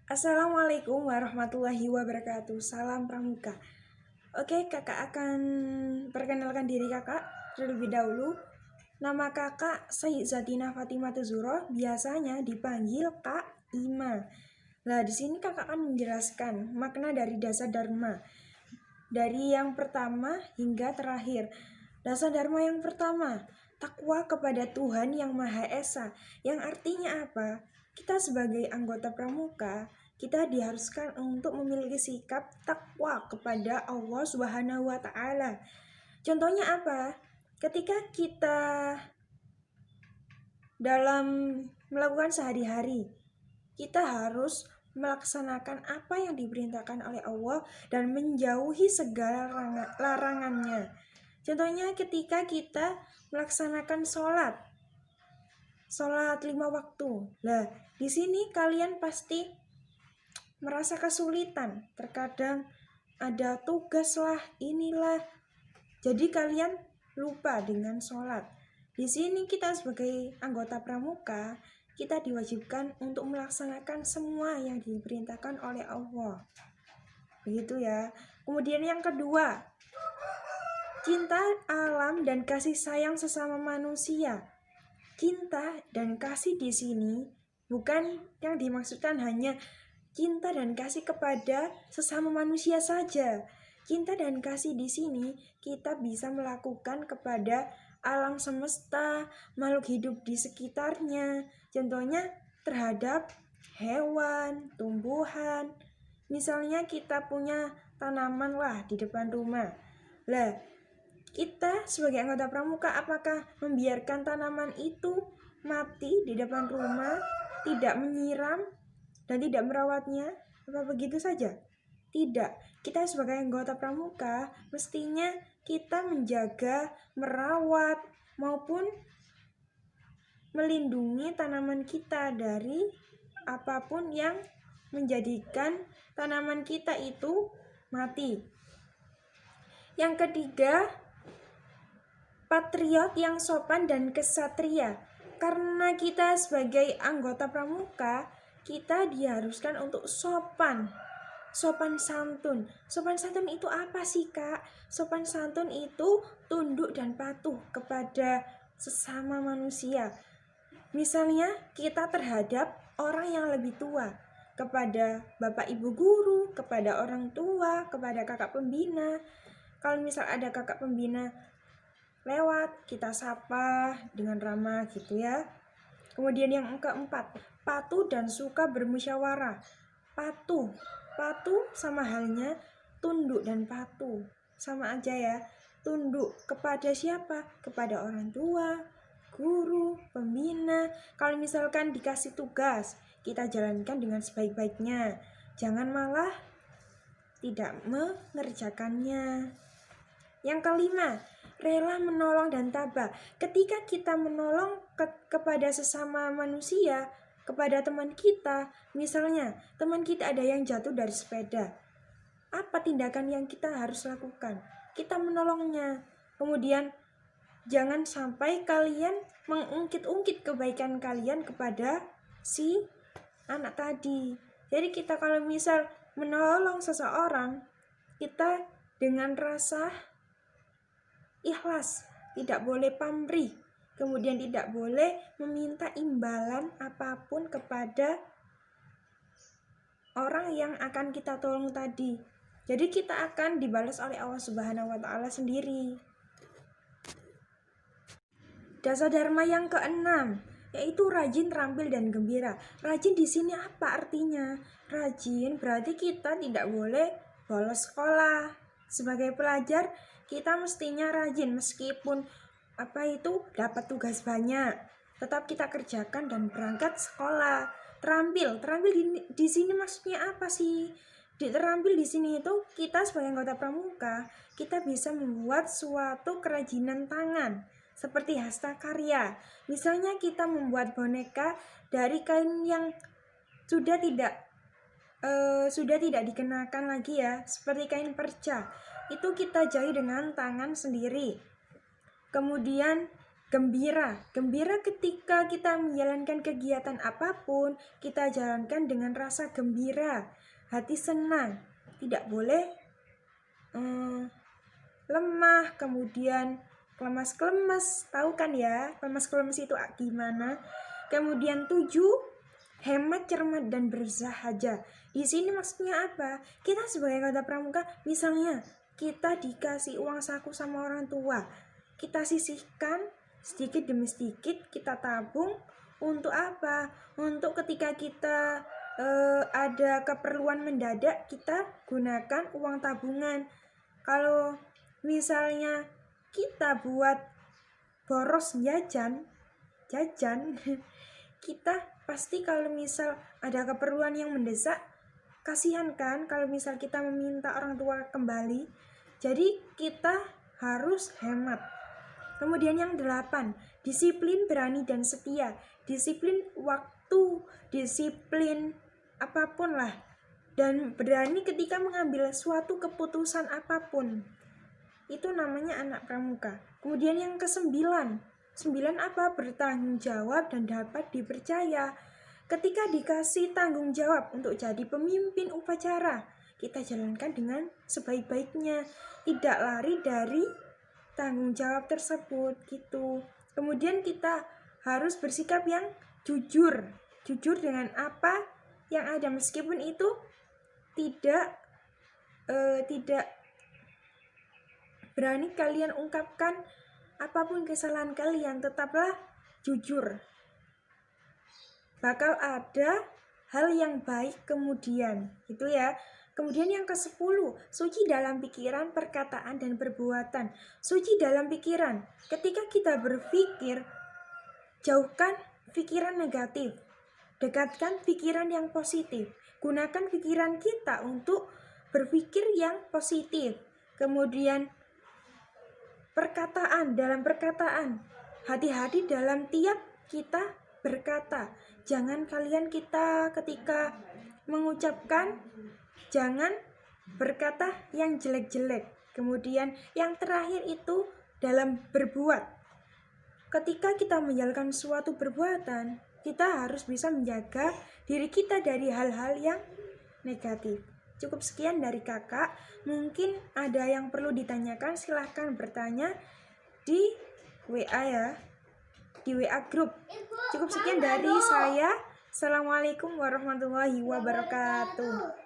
Assalamualaikum warahmatullahi wabarakatuh. Salam Pramuka. Oke, kakak akan perkenalkan diri kakak terlebih dahulu. Nama kakak Sayyidatina Fatimah Tuzuro, biasanya dipanggil Kak Ima. Nah, di sini kakak akan menjelaskan makna dari dasar dharma. Dari yang pertama hingga terakhir. Dasar dharma yang pertama, takwa kepada Tuhan yang Maha Esa. Yang artinya apa? Kita sebagai anggota pramuka, kita diharuskan untuk memiliki sikap takwa kepada Allah Subhanahu wa taala. Contohnya apa? Ketika kita dalam melakukan sehari-hari, kita harus melaksanakan apa yang diperintahkan oleh Allah dan menjauhi segala larangannya. Contohnya ketika kita melaksanakan sholat 5 waktu. Nah, di sini kalian pasti merasa kesulitan. Terkadang ada tugas lah, inilah. Jadi kalian lupa dengan sholat. Di sini kita sebagai anggota pramuka, kita diwajibkan untuk melaksanakan semua yang diperintahkan oleh Allah. Begitu ya. Kemudian yang kedua, cinta alam dan kasih sayang sesama manusia. Cinta dan kasih di sini bukan yang dimaksudkan hanya cinta dan kasih kepada sesama manusia saja. Cinta dan kasih di sini kita bisa melakukan kepada alam semesta, makhluk hidup di sekitarnya. Contohnya terhadap hewan, tumbuhan. Misalnya kita punya tanaman lah di depan rumah. Lah, kita sebagai anggota pramuka apakah membiarkan tanaman itu mati di depan rumah, tidak menyiram dan tidak merawatnya? Apa begitu saja? Tidak. Kita sebagai anggota pramuka mestinya kita menjaga, merawat maupun melindungi tanaman kita dari apapun yang menjadikan tanaman kita itu mati. Yang ketiga, patriot yang sopan dan kesatria. Karena kita sebagai anggota pramuka, kita diharuskan untuk sopan santun. Sopan santun itu apa sih, Kak? Sopan santun itu tunduk dan patuh kepada sesama manusia. Misalnya kita terhadap orang yang lebih tua, kepada bapak ibu guru, kepada orang tua, kepada kakak pembina. Kalau misal ada kakak pembina lewat, kita sapa dengan ramah gitu ya. Kemudian yang keempat, patuh dan suka bermusyawarah. Patuh sama halnya tunduk dan patuh, sama aja ya. Tunduk kepada siapa? Kepada orang tua, guru, pembina. Kalau misalkan dikasih tugas, kita jalankan dengan sebaik-baiknya. Jangan malah tidak mengerjakannya. Yang kelima, rela menolong dan tabah. Ketika kita menolong kepada sesama manusia, kepada teman kita, misalnya teman kita ada yang jatuh dari sepeda, apa tindakan yang kita harus lakukan? Kita menolongnya. Kemudian jangan sampai kalian mengungkit-ungkit kebaikan kalian kepada si anak tadi. Jadi kita kalau misal menolong seseorang, kita dengan rasa ikhlas, tidak boleh pamrih, kemudian tidak boleh meminta imbalan apapun kepada orang yang akan kita tolong tadi. Jadi kita akan dibalas oleh Allah Subhanahu wa taala sendiri. Dasar dharma yang keenam, yaitu rajin, terampil dan gembira. Rajin di sini apa artinya? Rajin berarti kita tidak boleh bolos sekolah. Sebagai pelajar kita mestinya rajin meskipun dapat tugas banyak, tetap kita kerjakan dan berangkat sekolah. Terampil di sini maksudnya apa sih? Terampil di sini itu kita sebagai anggota pramuka, kita bisa membuat suatu kerajinan tangan seperti hasta karya. Misalnya kita membuat boneka dari kain yang sudah tidak dikenakan lagi ya, seperti kain perca. Itu kita jahit dengan tangan sendiri. Kemudian Gembira ketika kita menjalankan kegiatan apapun, kita jalankan dengan rasa gembira, hati senang. Tidak boleh lemah, kemudian klemas-klemes. Tahu kan ya, klemas-klemes itu gimana? Kemudian 7, hemat, cermat, dan bersahaja. Di sini maksudnya apa? Kita sebagai kota pramuka, misalnya kita dikasih uang saku sama orang tua, kita sisihkan sedikit demi sedikit, kita tabung untuk apa? Untuk ketika kita ada keperluan mendadak, kita gunakan uang tabungan. Kalau misalnya kita buat boros jajan kita pasti kalau misal ada keperluan yang mendesak, kasihan kan kalau misal kita meminta orang tua kembali. Jadi kita harus hemat. Kemudian yang 8, disiplin, berani, dan setia. Disiplin waktu, disiplin apapun lah, dan berani ketika mengambil suatu keputusan apapun. Itu namanya anak pramuka. Kemudian yang ke-9, 9 apa? Bertanggung jawab dan dapat dipercaya. Ketika dikasih tanggung jawab untuk jadi pemimpin upacara, kita jalankan dengan sebaik-baiknya, tidak lari dari tanggung jawab tersebut gitu. Kemudian kita harus bersikap yang jujur dengan apa yang ada, meskipun itu tidak berani kalian ungkapkan apapun kesalahan kalian, tetaplah jujur. Bakal ada hal yang baik kemudian, gitu ya. Kemudian yang ke-10, suci dalam pikiran, perkataan, dan perbuatan. Suci dalam pikiran, ketika kita berpikir, jauhkan pikiran negatif, dekatkan pikiran yang positif. Gunakan pikiran kita untuk berpikir yang positif. Kemudian dalam perkataan, hati-hati dalam tiap kita berkata. Jangan kita ketika mengucapkan, jangan berkata yang jelek-jelek. Kemudian yang terakhir itu dalam berbuat. Ketika kita menjalankan suatu perbuatan, kita harus bisa menjaga diri kita dari hal-hal yang negatif. Cukup sekian dari kakak. Mungkin ada yang perlu ditanyakan, silahkan bertanya di WA ya, di WA grup. Cukup sekian dari saya. Assalamualaikum warahmatullahi wabarakatuh.